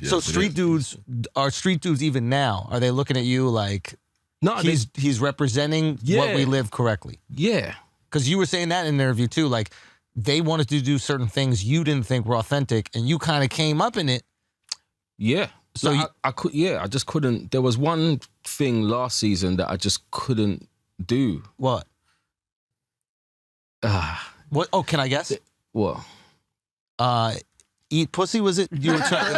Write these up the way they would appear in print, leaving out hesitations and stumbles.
Yes, So street dudes even now, are they looking at you like he's representing what we live correctly? Yeah. Because you were saying that in an interview too, like they wanted to do certain things you didn't think were authentic, and you kind of came up in it. Yeah. So I just couldn't. There was one thing last season that I just couldn't do. What? What? Oh, can I guess? What? Eat pussy? Was it? You were trying.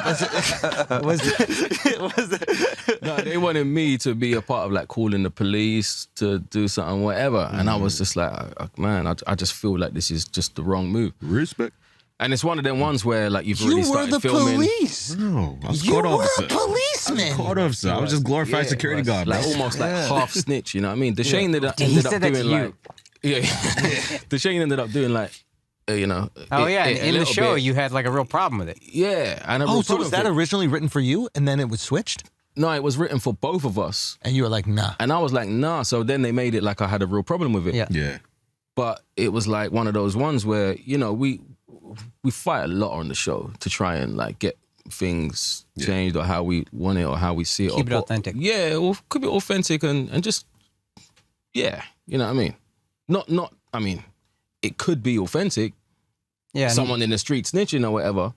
Was it? No, they wanted me to be a part of like calling the police to do something, whatever, and I was just like, man, I just feel like this is just the wrong move. Respect. And it's one of them ones where like you've already started filming. You were the police. No, I was You court were officer. a policeman. Court officer. I was just glorified security guard. Like bro. almost like half snitch, you know what I mean? Deshane ended up He said that to doing you. like, Deshane ended up doing like, you know. Oh, yeah. a In the little show, bit. you had like a real problem with it. Yeah. And a Oh, real so was problem that with it. originally written for you, and then it was switched, No, it was written for both of us. and you were like, nah. And I was like, nah. So then they made it like I had a real problem with it. Yeah. Yeah. But it was like one of those ones where, you know, we fight a lot on the show to try and like get things changed or how we want it or how we see it. Keep it authentic. Yeah, or keep it authentic and just, yeah, you know what I mean? Not. I mean, it could be authentic, Yeah. someone in the street snitching or whatever,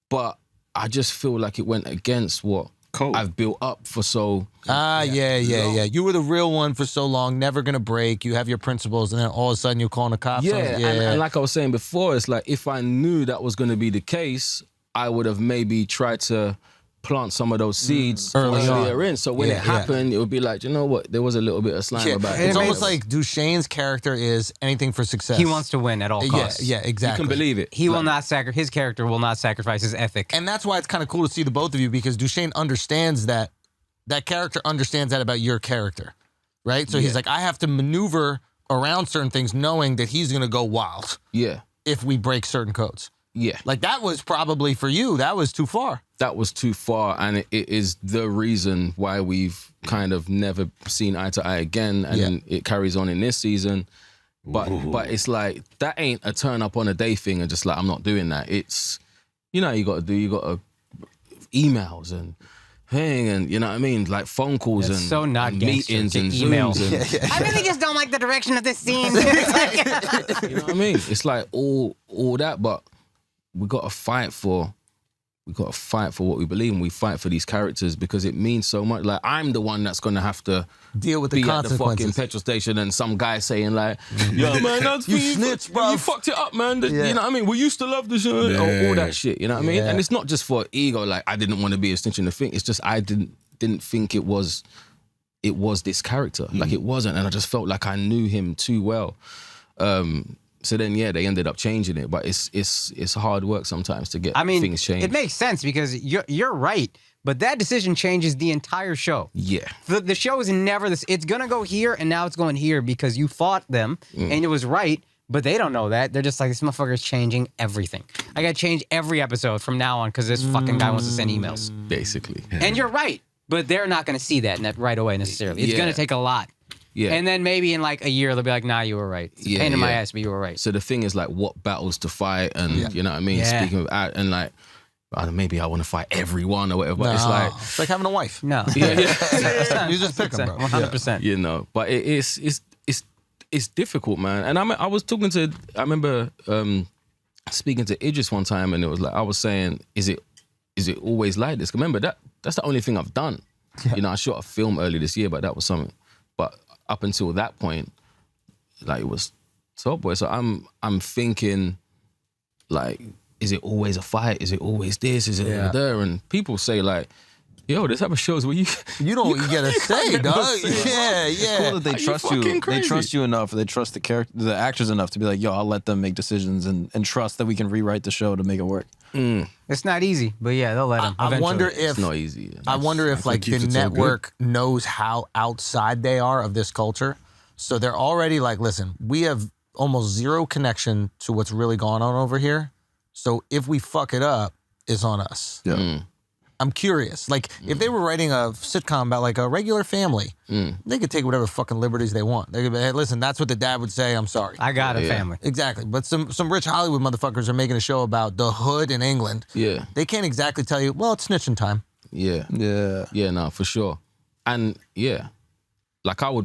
but I just feel like it went against what I've built up for so. Yeah. You were the real one for so long, never gonna break. You have your principles, and then all of a sudden you're calling the cops. Yeah, on, and like I was saying before, it's like if I knew that was going to be the case, I would have maybe tried to plant some of those seeds earlier in. So when it happened, it would be like, you know what, there was a little bit of slime about it. It's almost like Dushane's character is anything for success. He wants to win at all costs. Yeah, exactly. You can believe it. He will not his character will not sacrifice his ethic. And that's why it's kind of cool to see the both of you, because Dushane understands that character understands that about your character, right? So he's like, I have to maneuver around certain things knowing that he's going to go wild if we break certain codes. Yeah. Like that was probably for you, that was too far. That was too far, and it is the reason why we've kind of never seen eye to eye again, and it carries on in this season. But it's like, that ain't a turn up on a day thing and just like, I'm not doing that. It's, you know, you got to emails and thing, and you know what I mean, like phone calls and so not meetings and emails. Zooms and I really just don't like the direction of this scene. you know what I mean. It's like all that, but we got to fight for what we believe in. We fight for these characters because it means so much. Like, I'm the one that's going to have to deal with the be consequences. at the fucking petrol station and some guy saying like, yo, man, that's You snitch, bro. You fucked it up, man. You know what I mean? We used to love the show. All that shit, you know what I mean? And it's not just for ego, like, I didn't want to be a snitch in the thing. It's just I didn't think it was this character. Like, it wasn't. And I just felt like I knew him too well. So then, they ended up changing it, but it's hard work sometimes to get things changed. It makes sense because you're right, but that decision changes the entire show. Yeah. The show is never this. It's gonna go here, and now it's going here because you fought them, and it was right. But they don't know that. They're just like, this motherfucker is changing everything. I gotta change every episode from now on because this fucking guy wants to send emails. Basically. And you're right, but they're not gonna see that right away necessarily. It's gonna take a lot. Yeah. And then maybe in like a year, they'll be like, nah, you were right. It's a pain in my ass, but you were right. So the thing is like what battles to fight and you know what I mean? Speaking of and like, maybe I want to fight everyone or whatever, but it's like having a wife. No. You just pick them, bro. 100%. You know, but it's difficult, man. And I remember speaking to Idris one time, and it was like, I was saying, is it always like this? Remember, that's the only thing I've done. You know, I shot a film earlier this year, but that was something. But up until that point, like, it was Top Boy. So I'm thinking, like, is it always a fight? Is it always this? Is it there? And people say like, yo, this type of shows where you don't get a say, dog. Yeah. It's cool that they trust you. They trust you enough. They trust the actors enough to be like, yo, I'll let them make decisions and trust that we can rewrite the show to make it work. It's not easy, but they'll let them. I wonder if it's not easy. I wonder if like the network knows how outside they are of this culture, so they're already like, listen, we have almost zero connection to what's really going on over here. So if we fuck it up, it's on us. Yeah. I'm curious. Like, if they were writing a sitcom about like a regular family, they could take whatever fucking liberties they want. They could be, hey, listen, that's what the dad would say. I'm sorry. I got a family. Exactly. But some rich Hollywood motherfuckers are making a show about the hood in England. Yeah. They can't exactly tell you, well, it's snitching time. Yeah. Yeah. Yeah, no, for sure. And yeah, like I'll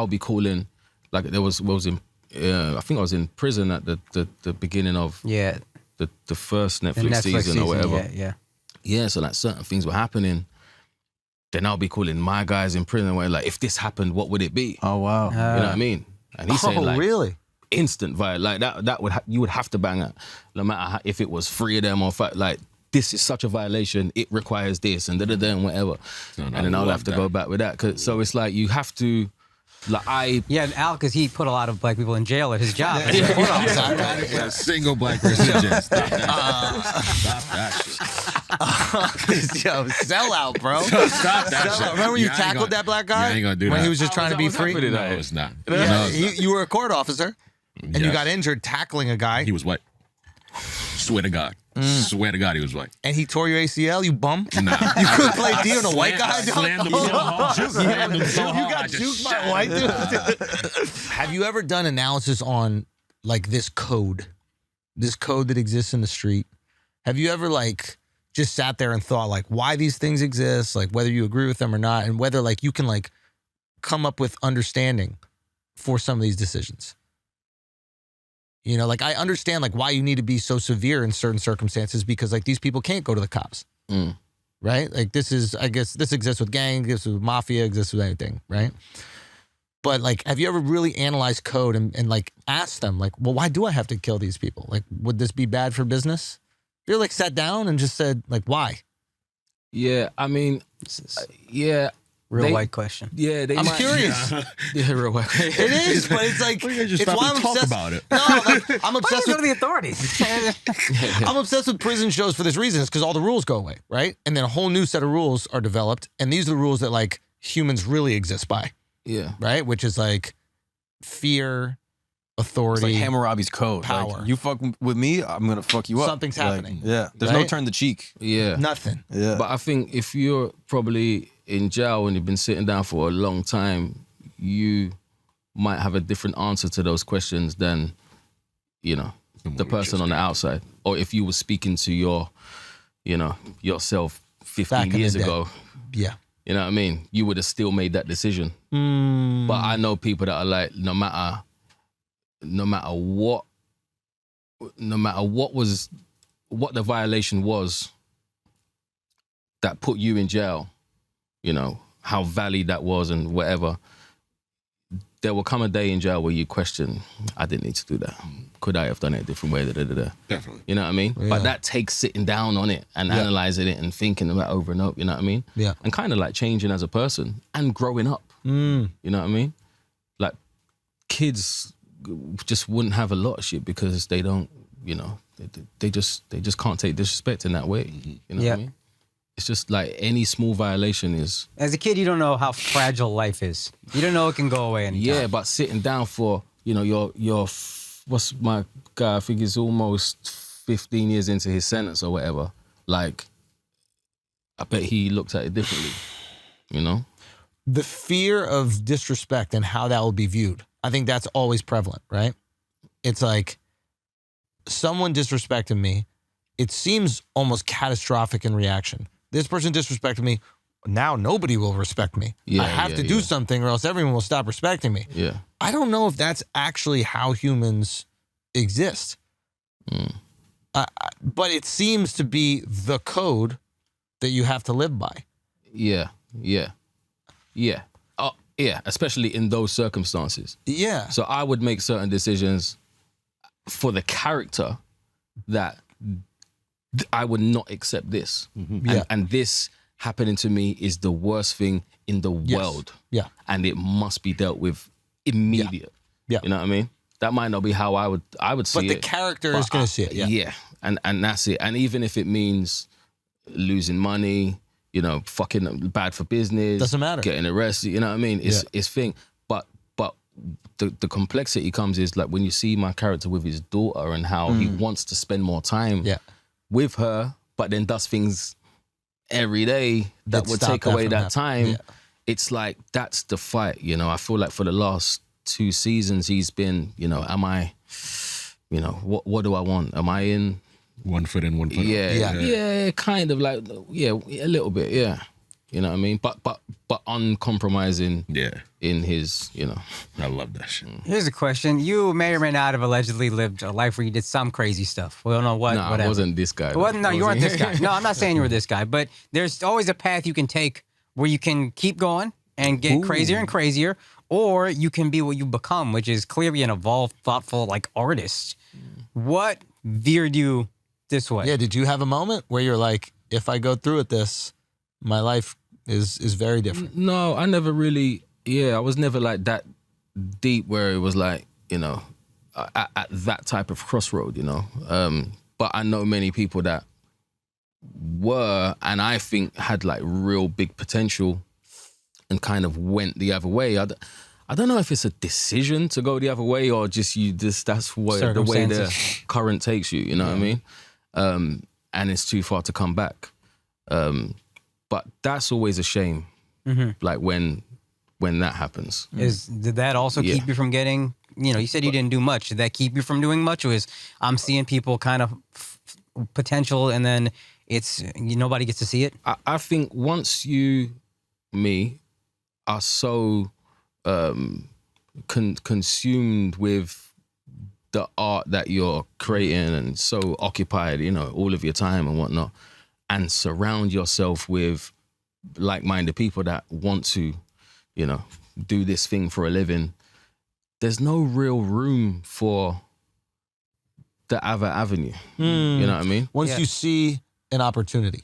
be calling, like I think I was in prison at the beginning of Yeah. the first The Netflix season or whatever. Yeah. Yeah, so like certain things were happening. Then I'll be calling my guys in prison where like, if this happened, what would it be? Oh wow. You know what I mean? And he's saying like, really? instant violence. Like that would you would have to bang it, no matter how, if it was 3 of them or 5. Like this is such a violation. It requires this and and whatever. And then I'll have to go back with that. So it's like you have to. Like and Al, because he put a lot of black people in jail at his job. A single black person in jail. Stop that. Stop that shit. Yo, sell out, bro. Stop that shit. Remember when you Yeah, I ain't tackled gonna- that black guy? Yeah, I ain't gonna do when that. he was just trying to be free? No, it's not. Yeah, No, you were a court officer, and you Yes. got injured tackling a guy, he was white. Swear to God. Swear to God he was white. and he tore your ACL, you bum? Nah. You couldn't play D on a white guy? I slammed him so hard. Slammed him so You hard, I got just juked by shot a white him. dude? Have you ever done analysis on like this code that exists in the street? Have you ever like just sat there and thought like why these things exist, like whether you agree with them or not, and whether like you can like come up with understanding for some of these decisions? You know, like I understand like why you need to be so severe in certain circumstances because like these people can't go to the cops. Right? Like this is, I guess this exists with gangs, exists with mafia, exists with anything, right? But like, have you ever really analyzed code and like asked them like, well, why do I have to kill these people? Like, would this be bad for business? Have you like sat down and just said like, why? yeah, I mean, yeah. Real white question. Yeah, I'm curious. Yeah, real white. It is, but it's like, just it's stop why and I'm talk obsessed about it. No, like, I'm Why obsessed do you go with to the authorities? I'm obsessed with prison shows for this reason. It's because all the rules go away, right? And then a whole new set of rules are developed, and these are the rules that like humans really exist by, Yeah. right? Which is like fear, It's authority, like Hammurabi's code. Power. Like, you fuck with me, I'm gonna fuck you up. Something's Like, happening. Yeah. There's no Right? turn the cheek. Yeah. nothing. Yeah. But I think if you're probably in jail and you've been sitting down for a long time, you might have a different answer to those questions than, you know, the person on the outside. Or if you were speaking to your, you know, yourself Back 15 in years the day. ago, Yeah. you know what I mean? You would have still made that decision. Mm. But I know people that are like, no matter what the violation was that put you in jail, you know, how valid that was and whatever, there will come a day in jail where you question, I didn't need to do that. Could I have done it a different way? Definitely. You know what I mean? Yeah. But that takes sitting down on it and analysing it and thinking about it over and over, you know what I mean? Yeah. And kind of like changing as a person and growing up. Mm. You know what I mean? Like kids just wouldn't have a lot of shit because they don't, you know, they just can't take disrespect in that way. You know what I mean? It's just like any small violation is. As a kid, you don't know how fragile life is. You don't know it can go away anytime. Yeah, but sitting down for, you know, your what's my guy? I think he's almost 15 years into his sentence or whatever. Like, I bet he looked at it differently. You know? The fear of disrespect and how that will be viewed. I think that's always prevalent, right? It's like someone disrespected me. It seems almost catastrophic in reaction. This person disrespected me. Now nobody will respect me. Yeah, I have to do something or else everyone will stop respecting me. Yeah. I don't know if that's actually how humans exist. But it seems to be the code that you have to live by. Yeah. Oh, yeah, especially in those circumstances. Yeah. So I would make certain decisions for the character that I would not accept this. Yeah. And this happening to me is the worst thing in the world. Yeah. And it must be dealt with immediate. Yeah. You know what I mean? That might not be how I would see But it. the character is going to see it. Yeah. Yeah. And that's it. And even if it means losing money, you know, fucking bad for business. Doesn't matter. Getting arrested, you know what I mean? It's thing. But the complexity comes is like when you see my character with his daughter and how he wants to spend more time with her, but then does things every day that That would stop take that away from that happening. time. Yeah. It's like that's the fight, you know. I feel like for the last 2 seasons, he's been, you know, am I, you know, what do I want? Am I in? 1 foot in, 1 foot Yeah, out. yeah, kind of like, yeah, a little bit, yeah. You know what I mean? But uncompromising Yeah. in his, you know. I love that shit. Here's a question. You may or may not have allegedly lived a life where you did some crazy stuff. We don't know what, No, whatever. I wasn't this guy. Well, no, I you weren't this wasn't- guy. No, I'm not saying you were this guy, but there's always a path you can take where you can keep going and get crazier and crazier, or you can be what you become, which is clearly an evolved, thoughtful, like artist. What veered you this way? Yeah, did you have a moment where you're like, if I go through with this, my life is very different? No, I never really. Yeah, I was never like that deep where it was like, you know, at that type of crossroad, you know. But I know many people that were, and I think had like real big potential, and kind of went the other way. I don't know if it's a decision to go the other way or just that's where the way the Circumstances. current takes you. You know what I mean? And it's too far to come back. But that's always a shame. Like when that happens. Did that also Yeah. keep you from getting, you know, you said you didn't do much. Did that keep you from doing much? Or is I'm seeing people kind of potential and then nobody gets to see it? I think once you, me, are so consumed with the art that you're creating and so occupied, you know, all of your time and whatnot, and surround yourself with like-minded people that want to, you know, do this thing for a living, there's no real room for the other avenue. You know what I mean? Once Yeah. you see an opportunity.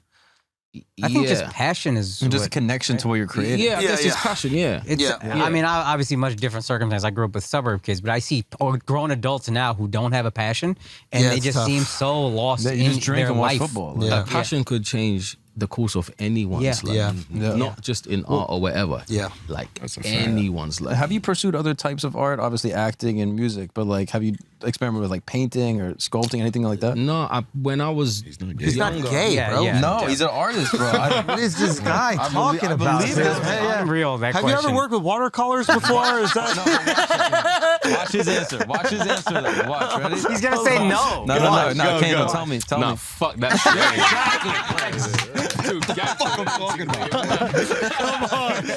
I think just passion is And just a what- connection to what you're creating. Yeah, I guess it's passion, yeah. It's, I mean, obviously much different circumstances. I grew up with suburb kids, but I see grown adults now who don't have a passion, and Yeah, they it's just tough. seem so lost That in you just drink their and watch life. football. Yeah. A passion could change the course of anyone's Yeah. life. Yeah. Not just in art or whatever. Yeah. Like That's a fact. anyone's life. Have you pursued other types of art? Obviously acting and music, but like, have you experimented with like painting or sculpting, anything like that? No, when I was He's not gay. He's not younger, gay, Yeah, bro. yeah. No, he's an artist, bro. What is this guy talking I about? believe this, man. Unreal, that Have question. you ever worked with watercolors before? Is that Watch his answer. Watch his answer. Though. Watch. Ready? He's going to say no. No, Kano, tell me. Tell Nah, me. fuck that shit. Dude, what the fuck I'm talking about?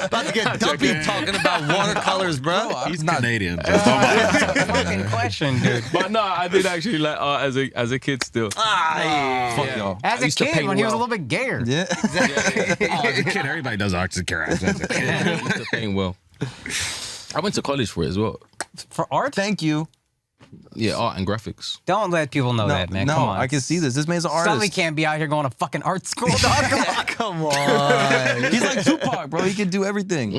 about to get dumpy talking about watercolors, bro? He's Canadian. Just don't mind. Fucking question, dude. But no, I did actually like art as a kid still. Fuck y'all. As I a used to kid, paint when he was a well. little bit gayer. Yeah. Oh, as a kid, everybody does arts and crafts. As a kid. I used to paint well. I went to college for it as well. For art? Thank you. Yeah, art and graphics. Don't let people know that, man. No, Come on. I can see this. This man's an artist. Sully can't be out here going to fucking art school, dog. Come on. He's like Tupac, bro. He can do everything.